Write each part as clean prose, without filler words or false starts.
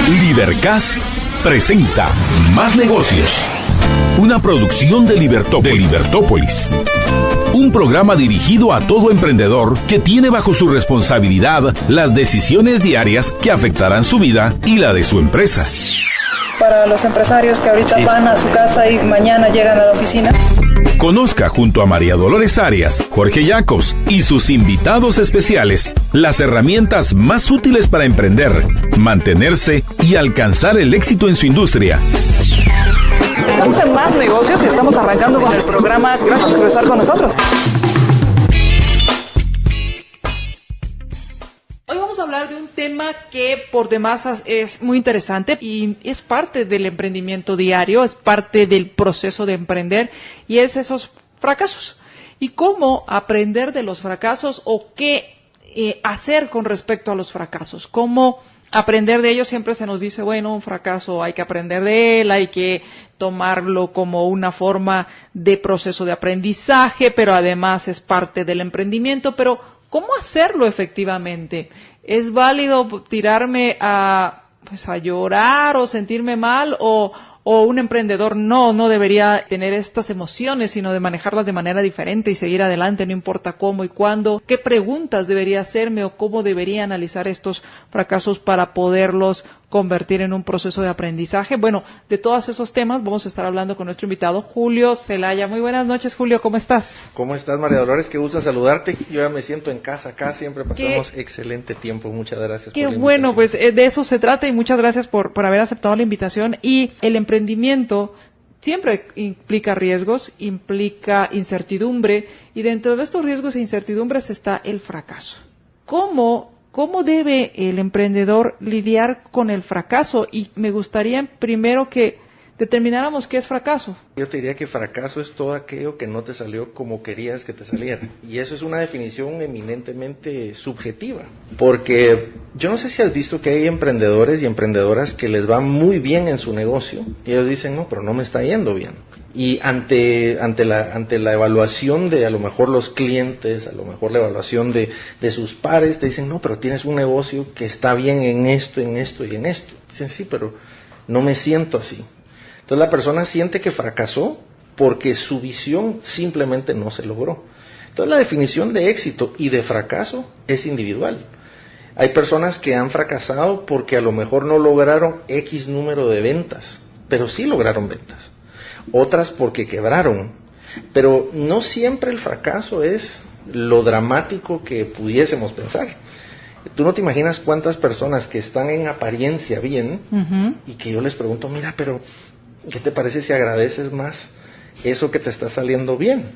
Libercast presenta Más Negocios, una producción de Libertópolis. Un programa dirigido a todo emprendedor que tiene bajo su responsabilidad las decisiones diarias que afectarán su vida y la de su empresa. Para los empresarios que ahorita van a su casa y mañana llegan a la oficina. Conozca junto a María Dolores Arias, Jorge Jacobs y sus invitados especiales las herramientas más útiles para emprender, mantenerse y alcanzar el éxito en su industria. Estamos en Más Negocios y estamos arrancando con el programa. Gracias por estar con nosotros. Hoy vamos a hablar de un tema que por demás es muy interesante y es parte del emprendimiento diario, es parte del proceso de emprender y es esos fracasos. Y cómo aprender de los fracasos o qué hacer con respecto a los fracasos. Cómo aprender de ellos. Siempre se nos dice, bueno, un fracaso hay que aprender de él, hay que tomarlo como una forma de proceso de aprendizaje, pero además es parte del emprendimiento. Pero, ¿cómo hacerlo efectivamente? ¿Es válido tirarme a llorar o sentirme mal o un emprendedor no debería tener estas emociones, sino de manejarlas de manera diferente y seguir adelante, no importa cómo y cuándo? ¿Qué preguntas debería hacerme o cómo debería analizar estos fracasos para poderlos convertir en un proceso de aprendizaje? Bueno, de todos esos temas vamos a estar hablando con nuestro invitado, Julio Zelaya. Muy buenas noches, Julio, ¿cómo estás? ¿Cómo estás, María Dolores? Qué gusto saludarte. Yo ya me siento en casa acá, siempre pasamos excelente tiempo. Muchas gracias por la invitación. Qué bueno, pues de eso se trata y muchas gracias por haber aceptado la invitación. Y el emprendimiento siempre implica riesgos, implica incertidumbre, y dentro de estos riesgos e incertidumbres está el fracaso. ¿Cómo debe el emprendedor lidiar con el fracaso? Y me gustaría primero que determináramos qué es fracaso. Yo te diría que fracaso es todo aquello que no te salió como querías que te saliera. Y eso es una definición eminentemente subjetiva. Porque yo no sé si has visto que hay emprendedores y emprendedoras que les va muy bien en su negocio. Y ellos dicen, no, pero no me está yendo bien. Y ante la evaluación de a lo mejor los clientes, a lo mejor la evaluación de sus pares, te dicen, no, pero tienes un negocio que está bien en esto y en esto. Dicen, sí, pero no me siento así. Entonces la persona siente que fracasó porque su visión simplemente no se logró. Entonces la definición de éxito y de fracaso es individual. Hay personas que han fracasado porque a lo mejor no lograron X número de ventas, pero sí lograron ventas. Otras porque quebraron. Pero no siempre el fracaso es lo dramático que pudiésemos pensar. Tú no te imaginas cuántas personas que están en apariencia bien, y que yo les pregunto, mira, pero ¿qué te parece si agradeces más eso que te está saliendo bien?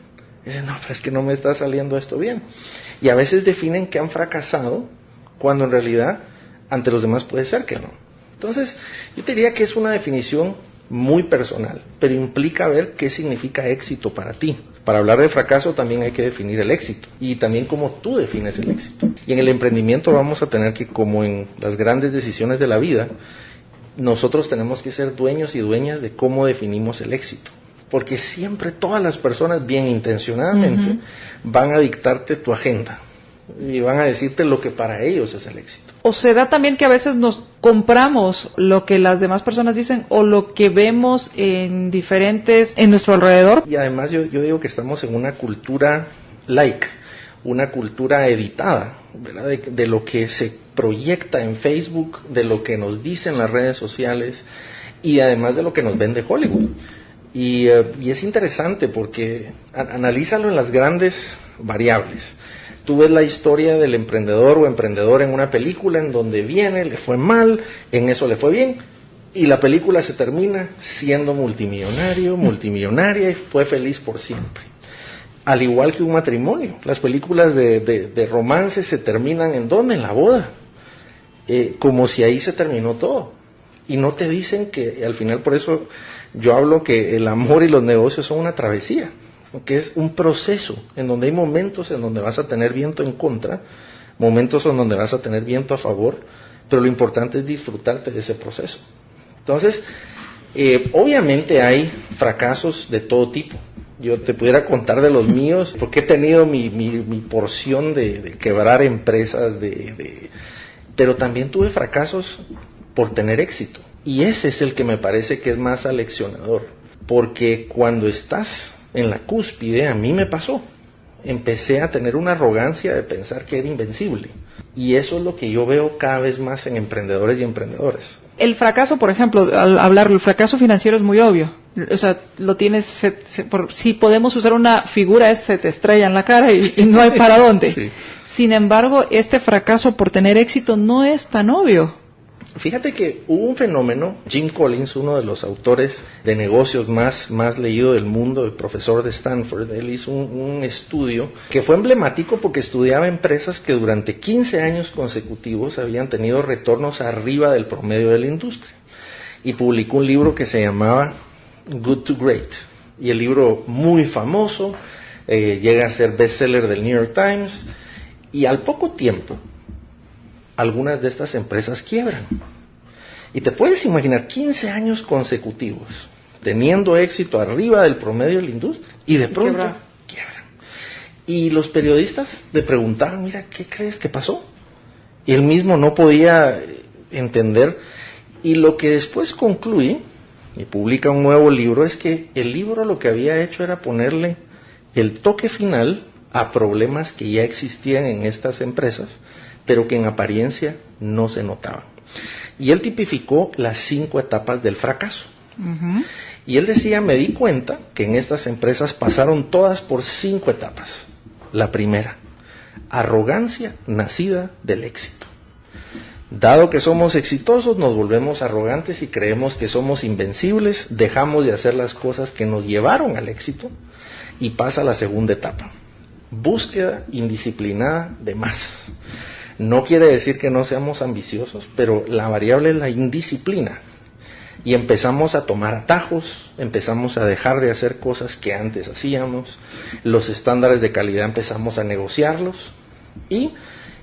Dicen, no, pero es que no me está saliendo esto bien. Y a veces definen que han fracasado cuando en realidad ante los demás puede ser que no. Entonces, yo te diría que es una definición muy personal, pero implica ver qué significa éxito para ti. Para hablar de fracaso también hay que definir el éxito y también cómo tú defines el éxito. Y en el emprendimiento vamos a tener que, como en las grandes decisiones de la vida, nosotros tenemos que ser dueños y dueñas de cómo definimos el éxito. Porque siempre todas las personas bien intencionadamente van a dictarte tu agenda y van a decirte lo que para ellos es el éxito. O se da también que a veces nos compramos lo que las demás personas dicen o lo que vemos en nuestro alrededor. Y además yo digo que estamos en una cultura una cultura editada, ¿verdad? De lo que se proyecta en Facebook, de lo que nos dicen las redes sociales y además de lo que nos vende Hollywood. Y es interesante porque analízalo en las grandes variables. Tú ves la historia del emprendedor o emprendedora en una película en donde le fue mal, en eso le fue bien, y la película se termina siendo multimillonaria y fue feliz por siempre. Al igual que un matrimonio, las películas de romance se terminan ¿en dónde? En la boda, como si ahí se terminó todo. Y no te dicen que al final, por eso yo hablo que el amor y los negocios son una travesía. Que es un proceso en donde hay momentos en donde vas a tener viento en contra, momentos en donde vas a tener viento a favor, pero lo importante es disfrutarte de ese proceso. Entonces, obviamente hay fracasos de todo tipo. Yo te pudiera contar de los míos, porque he tenido mi porción de quebrar empresas, pero también tuve fracasos por tener éxito. Y ese es el que me parece que es más aleccionador, porque cuando estás en la cúspide, a mí me pasó, empecé a tener una arrogancia de pensar que era invencible, y eso es lo que yo veo cada vez más en emprendedores y emprendedoras. El fracaso, por ejemplo, al hablarlo, el fracaso financiero es muy obvio. O sea, lo tienes, si podemos usar una figura, se te estrella en la cara y no hay para dónde. Sí. Sin embargo, este fracaso por tener éxito no es tan obvio. Fíjate que hubo un fenómeno, Jim Collins, uno de los autores de negocios más leído del mundo, el profesor de Stanford, él hizo un estudio que fue emblemático porque estudiaba empresas que durante 15 años consecutivos habían tenido retornos arriba del promedio de la industria. Y publicó un libro que se llamaba Good to Great. Y el libro muy famoso, llega a ser bestseller del New York Times, y al poco tiempo algunas de estas empresas quiebran. Y te puedes imaginar 15 años consecutivos teniendo éxito arriba del promedio de la industria y de pronto quiebran. Y los periodistas le preguntaban, mira, ¿qué crees que pasó? Y él mismo no podía entender. Y lo que después concluye y publica un nuevo libro es que el libro lo que había hecho era ponerle el toque final a problemas que ya existían en estas empresas, pero que en apariencia no se notaban. Y él tipificó las 5 etapas del fracaso. Uh-huh. Y él decía, me di cuenta que en estas empresas pasaron todas por 5 etapas. La primera, arrogancia nacida del éxito. Dado que somos exitosos, nos volvemos arrogantes y creemos que somos invencibles, dejamos de hacer las cosas que nos llevaron al éxito y pasa la segunda etapa. Búsqueda indisciplinada de más. No quiere decir que no seamos ambiciosos, pero la variable es la indisciplina. Y empezamos a tomar atajos, empezamos a dejar de hacer cosas que antes hacíamos, los estándares de calidad empezamos a negociarlos, y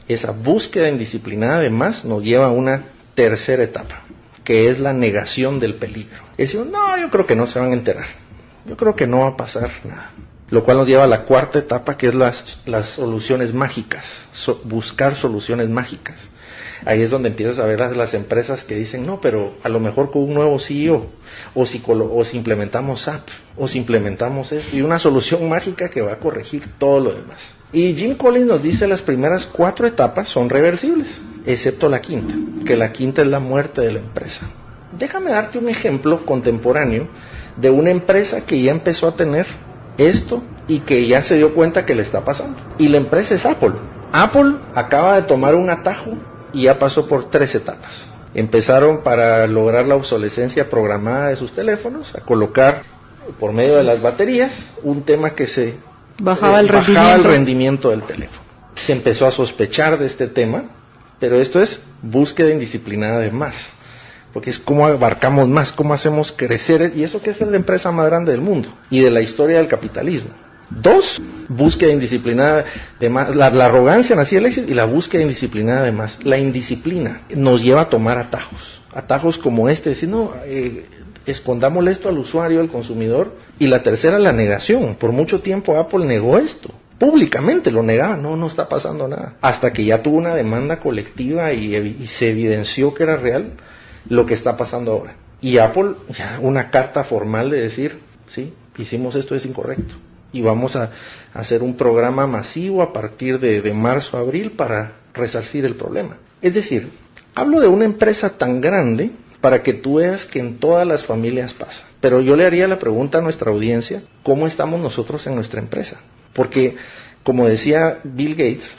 esa búsqueda indisciplinada de más nos lleva a una tercera etapa, que es la negación del peligro. Es decir, no, yo creo que no se van a enterar, yo creo que no va a pasar nada. Lo cual nos lleva a la cuarta etapa, que es las soluciones mágicas, buscar soluciones mágicas. Ahí es donde empiezas a ver las empresas que dicen, no, pero a lo mejor con un nuevo CEO, o si implementamos SAP, o si implementamos esto, y una solución mágica que va a corregir todo lo demás. Y Jim Collins nos dice las primeras 4 etapas son reversibles, excepto la quinta, que la quinta es la muerte de la empresa. Déjame darte un ejemplo contemporáneo de una empresa que ya empezó a tener esto y que ya se dio cuenta que le está pasando. Y la empresa es Apple. Apple acaba de tomar un atajo y ya pasó por 3 etapas. Empezaron, para lograr la obsolescencia programada de sus teléfonos, a colocar por medio de las baterías un tema que se bajaba el rendimiento del teléfono. Se empezó a sospechar de este tema, pero esto es búsqueda indisciplinada de más, porque es cómo abarcamos más, cómo hacemos crecer, y eso que es la empresa más grande del mundo y de la historia del capitalismo. 2, búsqueda indisciplinada de más, la arrogancia nacida del éxito, y la búsqueda indisciplinada de más. La indisciplina nos lleva a tomar atajos como este, decir, no, escondámosle esto al usuario, al consumidor. Y la tercera, la negación. Por mucho tiempo Apple negó esto, públicamente lo negaba, no está pasando nada, hasta que ya tuvo una demanda colectiva y se evidenció que era real lo que está pasando ahora. Y Apple, ya una carta formal de decir, sí, hicimos esto, es incorrecto, y vamos a hacer un programa masivo a partir de marzo a abril para resarcir el problema. Es decir, hablo de una empresa tan grande para que tú veas que en todas las familias pasa. Pero yo le haría la pregunta a nuestra audiencia, ¿cómo estamos nosotros en nuestra empresa? Porque, como decía Bill Gates,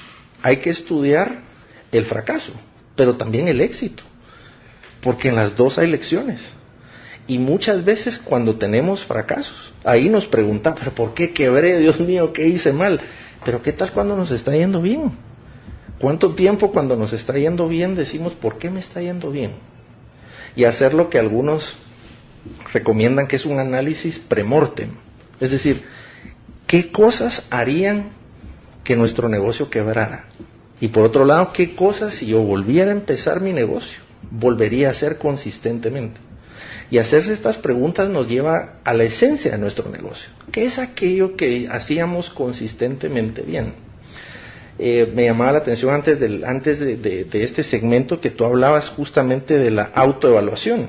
hay que estudiar el fracaso, pero también el éxito, porque en las dos hay lecciones. Y muchas veces cuando tenemos fracasos, ahí nos preguntamos, ¿pero por qué quebré? Dios mío, ¿qué hice mal? Pero ¿qué tal cuando nos está yendo bien? ¿Cuánto tiempo cuando nos está yendo bien decimos, ¿por qué me está yendo bien? Y hacer lo que algunos recomiendan, que es un análisis premortem. Es decir, ¿qué cosas harían que nuestro negocio quebrara? Y por otro lado, ¿qué cosas, si yo volviera a empezar mi negocio, volvería a hacer consistentemente? Y hacerse estas preguntas nos lleva a la esencia de nuestro negocio. ¿Qué es aquello que hacíamos consistentemente bien? me llamaba la atención antes de este segmento que tú hablabas justamente de la autoevaluación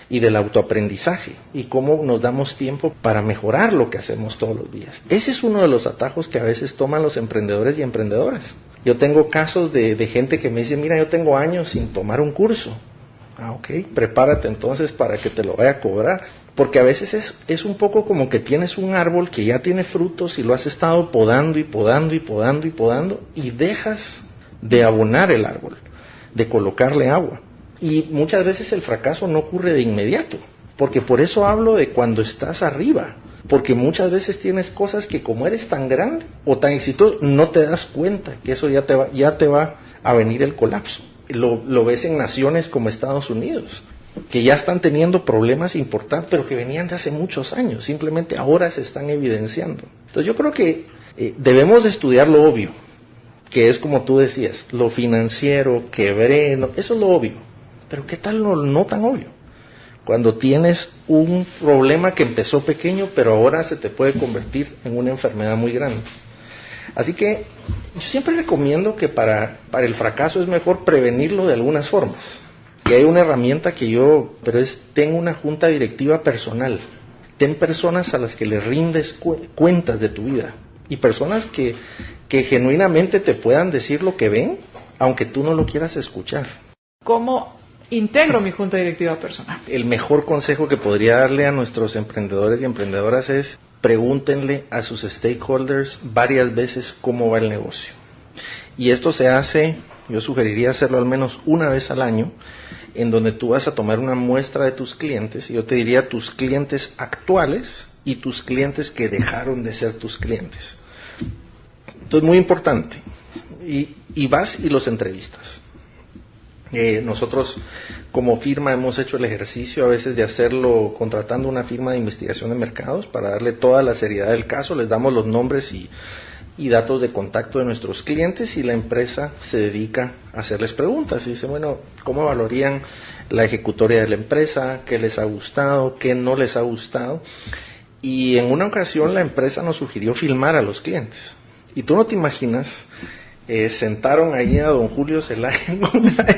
y del autoaprendizaje y cómo nos damos tiempo para mejorar lo que hacemos todos los días. Ese es uno de los atajos que a veces toman los emprendedores y emprendedoras. Yo tengo casos de gente que me dice, mira, yo tengo años sin tomar un curso. Ok, prepárate entonces para que te lo vaya a cobrar. Porque a veces es un poco como que tienes un árbol que ya tiene frutos y lo has estado podando y podando y podando y podando y dejas de abonar el árbol, de colocarle agua. Y muchas veces el fracaso no ocurre de inmediato, porque por eso hablo de cuando estás arriba, porque muchas veces tienes cosas que como eres tan grande o tan exitoso, no te das cuenta que eso ya te va a venir el colapso. Lo ves en naciones como Estados Unidos, que ya están teniendo problemas importantes, pero que venían de hace muchos años, simplemente ahora se están evidenciando. Entonces yo creo que debemos de estudiar lo obvio, que es como tú decías, lo financiero, quebré, eso es lo obvio. Pero ¿qué tal lo no tan obvio? Cuando tienes un problema que empezó pequeño, pero ahora se te puede convertir en una enfermedad muy grande. Así que yo siempre recomiendo que para el fracaso es mejor prevenirlo de algunas formas. Y hay una herramienta ten una junta directiva personal. Ten personas a las que les rindes cuentas de tu vida. Y personas que genuinamente te puedan decir lo que ven, aunque tú no lo quieras escuchar. ¿Cómo integro mi junta directiva personal? El mejor consejo que podría darle a nuestros emprendedores y emprendedoras es pregúntenle a sus stakeholders varias veces cómo va el negocio. Y esto se hace, yo sugeriría hacerlo al menos una vez al año, en donde tú vas a tomar una muestra de tus clientes, y yo te diría tus clientes actuales y tus clientes que dejaron de ser tus clientes. Entonces, muy importante. Y vas y los entrevistas. Nosotros como firma hemos hecho el ejercicio a veces de hacerlo contratando una firma de investigación de mercados para darle toda la seriedad del caso. Les damos los nombres y datos de contacto de nuestros clientes y la empresa se dedica a hacerles preguntas. Y dice, bueno, ¿cómo evaluarían la ejecutoria de la empresa? ¿Qué les ha gustado? ¿Qué no les ha gustado? Y en una ocasión la empresa nos sugirió filmar a los clientes. Y tú no te imaginas... sentaron allí a don Julio Zelaya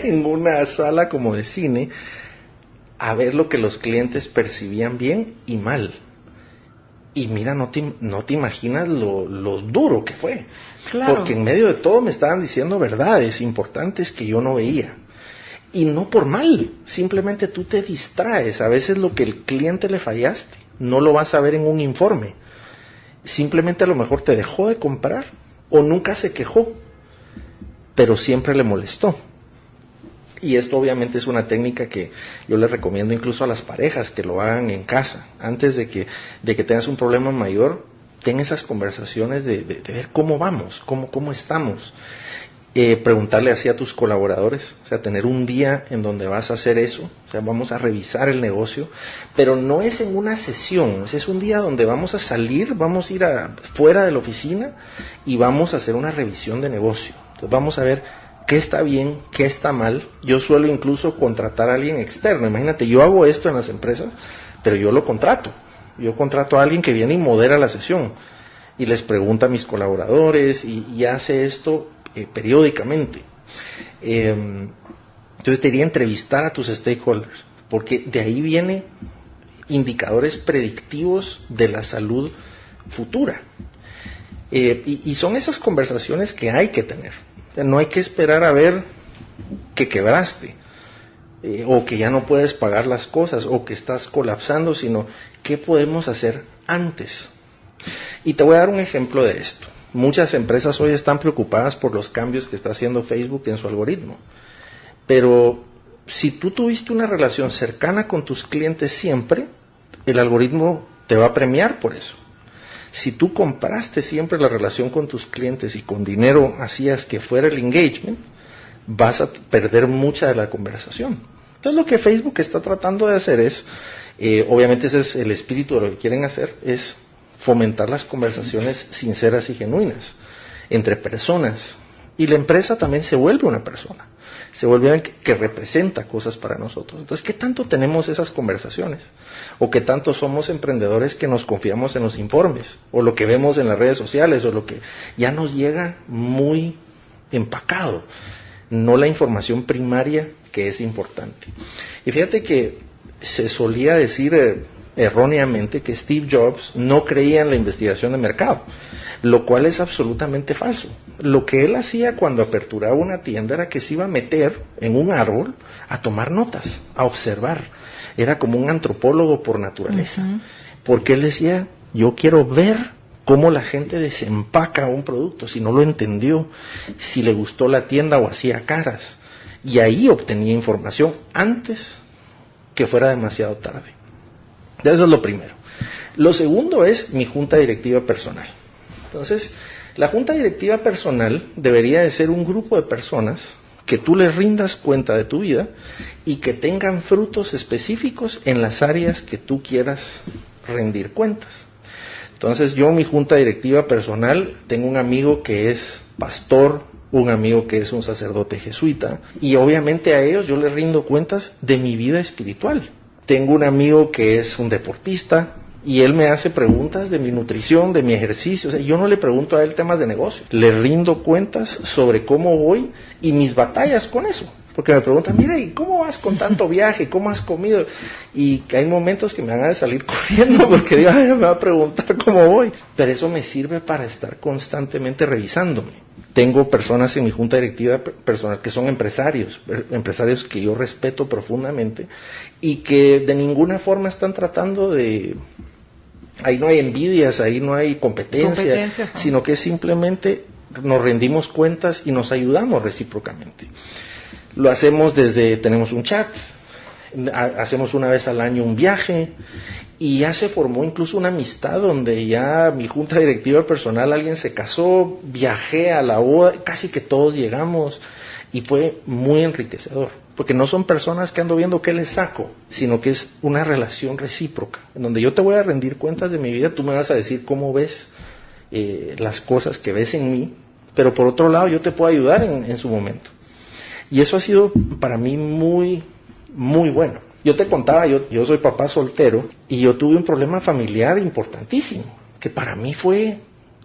en una sala como de cine a ver lo que los clientes percibían bien y mal. Y mira, no te imaginas lo duro que fue. Claro. Porque en medio de todo me estaban diciendo verdades importantes que yo no veía. Y no por mal, simplemente tú te distraes. A veces lo que el cliente le fallaste no lo vas a ver en un informe. Simplemente a lo mejor te dejó de comprar o nunca se quejó, pero siempre le molestó. Y esto obviamente es una técnica que yo les recomiendo incluso a las parejas que lo hagan en casa. Antes de que tengas un problema mayor, ten esas conversaciones de ver cómo vamos, cómo estamos. Preguntarle así a tus colaboradores, o sea, tener un día en donde vas a hacer eso, o sea, vamos a revisar el negocio, pero no es en una sesión, es un día donde vamos a salir, vamos a ir fuera de la oficina y vamos a hacer una revisión de negocio. Entonces vamos a ver qué está bien, qué está mal. Yo suelo incluso contratar a alguien externo. Imagínate, yo hago esto en las empresas, pero yo lo contrato. Yo contrato a alguien que viene y modera la sesión y les pregunta a mis colaboradores y hace esto periódicamente. Entonces te diría entrevistar a tus stakeholders, porque de ahí vienen indicadores predictivos de la salud futura. Y son esas conversaciones que hay que tener. No hay que esperar a ver que quebraste, o que ya no puedes pagar las cosas, o que estás colapsando, sino qué podemos hacer antes. Y te voy a dar un ejemplo de esto. Muchas empresas hoy están preocupadas por los cambios que está haciendo Facebook en su algoritmo. Pero si tú tuviste una relación cercana con tus clientes siempre, el algoritmo te va a premiar por eso. Si tú compraste siempre la relación con tus clientes y con dinero hacías que fuera el engagement, vas a perder mucha de la conversación. Entonces lo que Facebook está tratando de hacer es, obviamente ese es el espíritu de lo que quieren hacer, es fomentar las conversaciones sinceras y genuinas entre personas. Y la empresa también se vuelve una persona, se vuelve alguien que representa cosas para nosotros. Entonces, ¿qué tanto tenemos esas conversaciones? ¿O qué tanto somos emprendedores que nos confiamos en los informes? ¿O lo que vemos en las redes sociales? ¿O lo que ya nos llega muy empacado, no la información primaria que es importante. Y fíjate que se solía decir erróneamente que Steve Jobs no creía en la investigación de mercado, lo cual es absolutamente falso. Lo que él hacía cuando aperturaba una tienda era que se iba a meter en un árbol a tomar notas, a observar. Era como un antropólogo por naturaleza, porque él decía, yo quiero ver cómo la gente desempaca un producto, si no lo entendió, si le gustó la tienda o hacía caras. Y ahí obtenía información antes que fuera demasiado tarde. Eso es lo primero. Lo segundo es mi junta directiva personal. Entonces, la junta directiva personal debería de ser un grupo de personas que tú les rindas cuenta de tu vida y que tengan frutos específicos en las áreas que tú quieras rendir cuentas. Entonces, yo, mi junta directiva personal, tengo un amigo que es pastor, un amigo que es un sacerdote jesuita, y obviamente a ellos yo les rindo cuentas de mi vida espiritual. Tengo un amigo que es un deportista y él me hace preguntas de mi nutrición, de mi ejercicio. O sea, yo no le pregunto a él temas de negocio, le rindo cuentas sobre cómo voy y mis batallas con eso. Porque me preguntan, mira, ¿y cómo vas con tanto viaje? ¿Cómo has comido? Y hay momentos que me van a salir corriendo porque digo, ay, me va a preguntar cómo voy. Pero eso me sirve para estar constantemente revisándome. Tengo personas en mi junta directiva personal que son empresarios que yo respeto profundamente y que de ninguna forma están tratando de... Ahí no hay envidias, ahí no hay competencia. Sino que simplemente nos rendimos cuentas y nos ayudamos recíprocamente. Lo hacemos tenemos un chat, hacemos una vez al año un viaje y ya se formó incluso una amistad donde ya mi junta directiva personal, alguien se casó, viajé a la boda, casi que todos llegamos y fue muy enriquecedor, porque no son personas que ando viendo qué les saco, sino que es una relación recíproca, en donde yo te voy a rendir cuentas de mi vida, tú me vas a decir cómo ves las cosas que ves en mí, pero por otro lado yo te puedo ayudar en su momento. Y eso ha sido para mí muy, muy bueno. Yo te contaba, yo soy papá soltero y yo tuve un problema familiar importantísimo, que para mí fue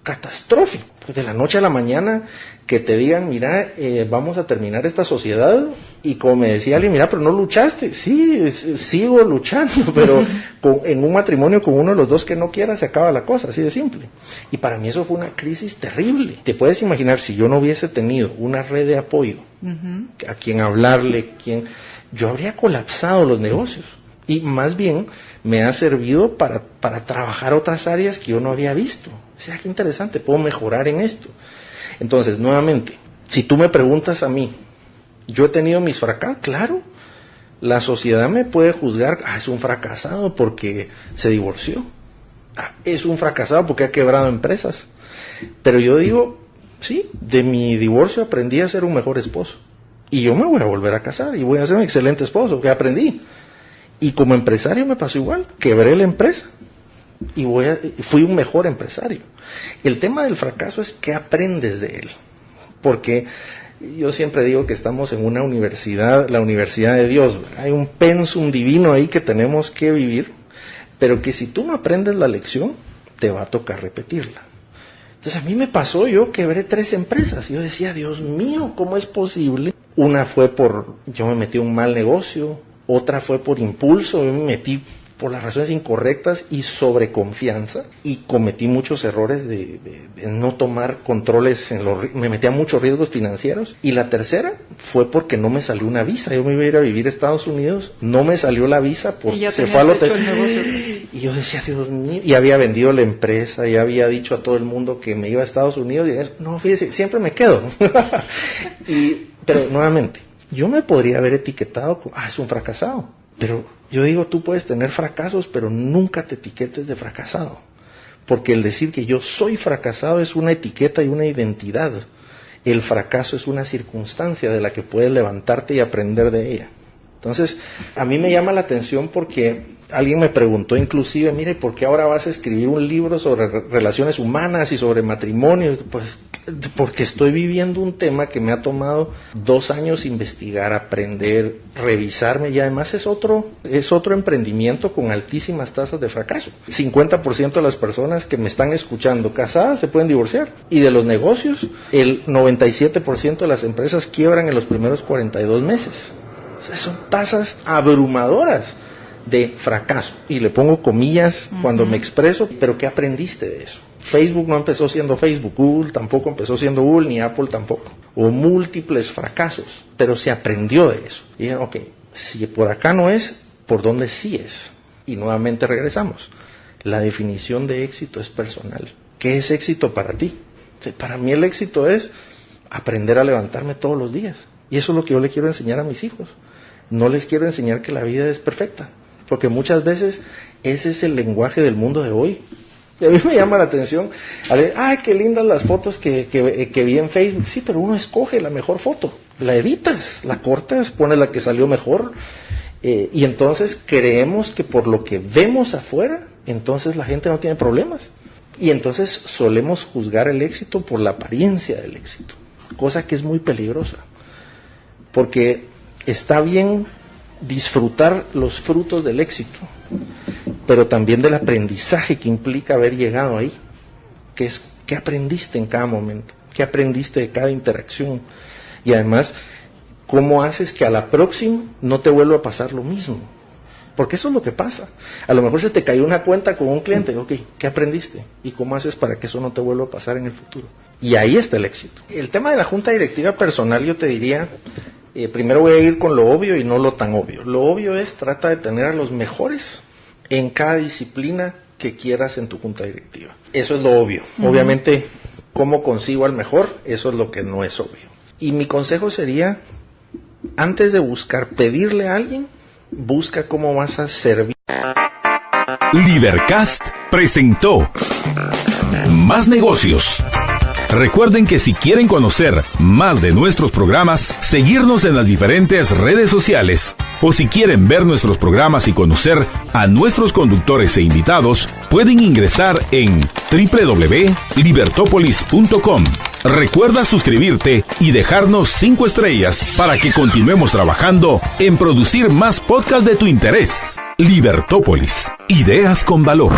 catastrófico. Pues de la noche a la mañana que te digan, mira, vamos a terminar esta sociedad, y como me decía alguien, mira, pero no luchaste. Sí, sigo luchando, pero en un matrimonio con uno de los dos que no quiera se acaba la cosa, así de simple. Y para mí eso fue una crisis terrible. Te puedes imaginar, si yo no hubiese tenido una red de apoyo, a quien hablarle, yo habría colapsado los negocios. Y más bien me ha servido para trabajar otras áreas que yo no había visto. O sea, qué interesante, puedo mejorar en esto. Entonces, nuevamente, si tú me preguntas a mí, ¿yo he tenido mis fracasos? Claro, la sociedad me puede juzgar, es un fracasado porque se divorció, es un fracasado porque ha quebrado empresas. Pero yo digo, sí, de mi divorcio aprendí a ser un mejor esposo. Y yo me voy a volver a casar y voy a ser un excelente esposo, que aprendí. Y como empresario me pasó igual, quebré la empresa y fui un mejor empresario. El tema del fracaso es qué aprendes de él, porque yo siempre digo que estamos en una universidad, la universidad de Dios. Hay un pensum divino ahí que tenemos que vivir, pero que si tú no aprendes la lección, te va a tocar repetirla. Entonces a mí me pasó, yo quebré 3 empresas y yo decía, Dios mío, ¿cómo es posible? Una fue yo me metí en un mal negocio, otra fue por impulso, yo me metí por las razones incorrectas y sobreconfianza, y cometí muchos errores de no tomar controles, me metí a muchos riesgos financieros. Y la tercera fue porque no me salió una visa. Yo me iba a ir a vivir a Estados Unidos, no me salió la visa porque se fue al hotel. Y yo decía, Dios mío, y había vendido la empresa, y había dicho a todo el mundo que me iba a Estados Unidos, y no, fíjese, siempre me quedo. Pero nuevamente, yo me podría haber etiquetado como, es un fracasado. Pero yo digo, tú puedes tener fracasos, pero nunca te etiquetes de fracasado. Porque el decir que yo soy fracasado es una etiqueta y una identidad. El fracaso es una circunstancia de la que puedes levantarte y aprender de ella. Entonces, a mí me llama la atención porque alguien me preguntó inclusive, mire, ¿por qué ahora vas a escribir un libro sobre relaciones humanas y sobre matrimonio? Pues porque estoy viviendo un tema que me ha tomado 2 años investigar, aprender, revisarme, y además es otro emprendimiento con altísimas tasas de fracaso. 50% de las personas que me están escuchando casadas se pueden divorciar, y de los negocios, el 97% de las empresas quiebran en los primeros 42 meses. O sea, son tasas abrumadoras de fracaso, y le pongo comillas cuando me expreso, pero ¿qué aprendiste de eso? Facebook no empezó siendo Facebook, Google tampoco empezó siendo Google, ni Apple tampoco. Hubo múltiples fracasos, pero se aprendió de eso. Y dijeron, ok, si por acá no es, ¿por dónde sí es? Y nuevamente regresamos. La definición de éxito es personal. ¿Qué es éxito para ti? Para mí el éxito es aprender a levantarme todos los días. Y eso es lo que yo le quiero enseñar a mis hijos. No les quiero enseñar que la vida es perfecta, porque muchas veces ese es el lenguaje del mundo de hoy. Y a mí me llama la atención, ¡ay, qué lindas las fotos que vi en Facebook! Sí, pero uno escoge la mejor foto, la editas, la cortas, pones la que salió mejor, y entonces creemos que por lo que vemos afuera, entonces la gente no tiene problemas. Y entonces solemos juzgar el éxito por la apariencia del éxito, cosa que es muy peligrosa, porque está bien disfrutar los frutos del éxito, pero también del aprendizaje que implica haber llegado ahí, que es qué aprendiste en cada momento, qué aprendiste de cada interacción, y además cómo haces que a la próxima no te vuelva a pasar lo mismo, porque eso es lo que pasa. A lo mejor se te cayó una cuenta con un cliente, ok, ¿qué aprendiste? ¿Y cómo haces para que eso no te vuelva a pasar en el futuro? Y ahí está el éxito. El tema de la junta directiva personal, yo te diría, primero voy a ir con lo obvio y no lo tan obvio. Lo obvio es, trata de tener a los mejores en cada disciplina que quieras en tu junta directiva. Eso es lo obvio. Obviamente, ¿cómo consigo al mejor? Eso es lo que no es obvio. Y mi consejo sería, antes de buscar pedirle a alguien, busca cómo vas a servir. Libercast presentó Más Negocios. Recuerden que si quieren conocer más de nuestros programas, seguirnos en las diferentes redes sociales, o si quieren ver nuestros programas y conocer a nuestros conductores e invitados, pueden ingresar en www.libertopolis.com. Recuerda suscribirte y dejarnos 5 estrellas para que continuemos trabajando en producir más podcasts de tu interés. Libertópolis, ideas con valor.